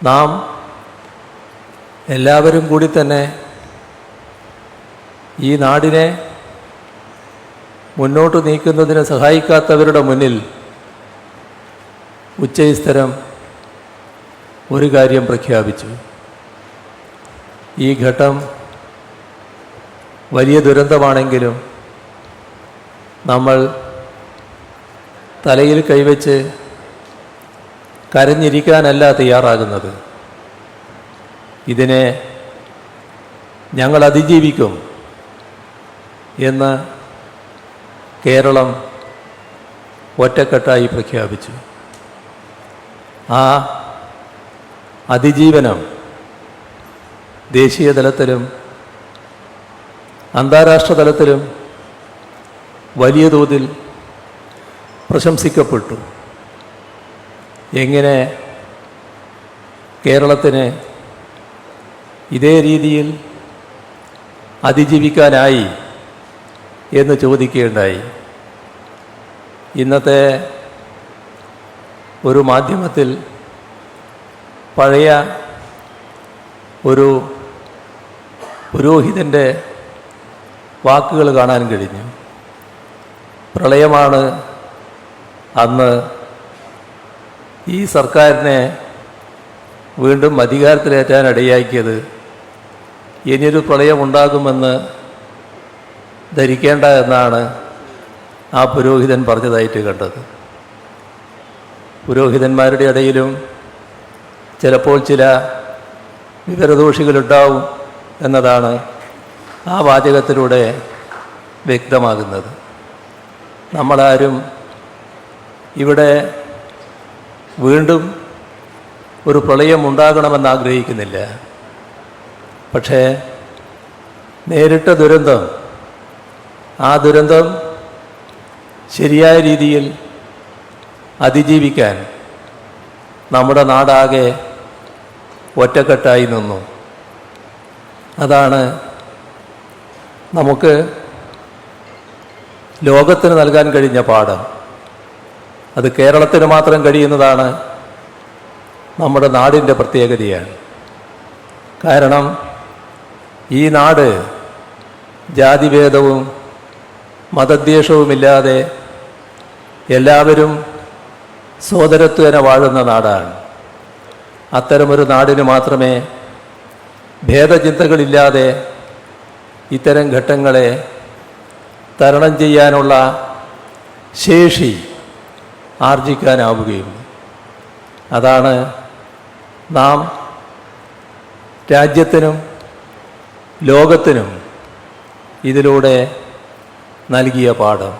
നാം എല്ലാവരും കൂടി തന്നെ ഈ നാടിനെ മുന്നോട്ട് നീക്കുന്നതിന് സഹായിക്കാത്തവരുടെ മുന്നിൽ ഉച്ചസ്ഥരം ഒരു കാര്യം പ്രഖ്യാപിച്ചു. ഈ ഘട്ടം വലിയ ദുരന്തമാണെങ്കിലും നമ്മൾ തലയിൽ കൈവച്ച് കരഞ്ഞിരിക്കാനല്ല തയ്യാറാകുന്നത്. ഇതിനെ ഞങ്ങൾ അതിജീവിക്കും എന്ന് കേരളം ഒറ്റക്കെട്ടായി പ്രഖ്യാപിച്ചു. ആ അതിജീവനം ദേശീയ തലത്തിലും അന്താരാഷ്ട്ര തലത്തിലും വലിയ തോതിൽ പ്രശംസിക്കപ്പെട്ടു. എങ്ങനെ കേരളത്തിന് ഇതേ രീതിയിൽ അതിജീവിക്കാനായി എന്ന് ചോദിക്കുകയുണ്ടായി. ഇന്നത്തെ ഒരു മാധ്യമത്തിൽ പഴയ ഒരു പുരോഹിതൻ്റെ വാക്കുകൾ കാണാൻ കഴിഞ്ഞു. പ്രളയമാണ് അന്ന് ഈ സർക്കാരിനെ വീണ്ടും അധികാരത്തിലേറ്റാൻ ഇടയാക്കിയത്. ഇനിയൊരു പ്രളയമുണ്ടാകുമെന്ന് ധരിക്കേണ്ട എന്നാണ് ആ പുരോഹിതൻ പറഞ്ഞതായിട്ട് കണ്ടത്. പുരോഹിതന്മാരുടെ ഇടയിലും ചിലപ്പോൾ ചില വിവരദോഷികളുണ്ടാവും എന്നതാണ് ആ വാചകത്തിലൂടെ വ്യക്തമാകുന്നത്. നമ്മളാരും ഇവിടെ വീണ്ടും ഒരു പ്രളയം ഉണ്ടാകണമെന്ന് ആഗ്രഹിക്കുന്നില്ല. പക്ഷേ നേരിട്ട ദുരന്തം, ആ ദുരന്തം ശരിയായ രീതിയിൽ അതിജീവിക്കാൻ നമ്മുടെ നാടാകെ ഒറ്റക്കെട്ടായി നിന്നു. അതാണ് നമുക്ക് ലോകത്തിന് നൽകാൻ കഴിഞ്ഞ പാഠം. അത് കേരളത്തിന് മാത്രം കഴിയുന്നതാണ് നമ്മുടെ നാടിൻ്റെ പ്രത്യേകതയാണ്. കാരണം ഈ നാട് ജാതിഭേദവും മതദ്വേഷവുമില്ലാതെ എല്ലാവരും സോദരത്വേന വാഴുന്ന നാടാണ്. അത്തരമൊരു നാടിന് മാത്രമേ ഭേദചിന്തകളില്ലാതെ ഇത്തരം ഘട്ടങ്ങളെ തരണം ചെയ്യാനുള്ള ശേഷി ആർജിക്കാനാവുകയുള്ളൂ. അതാണ് നാം രാജ്യത്തിനും ലോകത്തിനും ഇതിലൂടെ നൽകിയ പാഠം.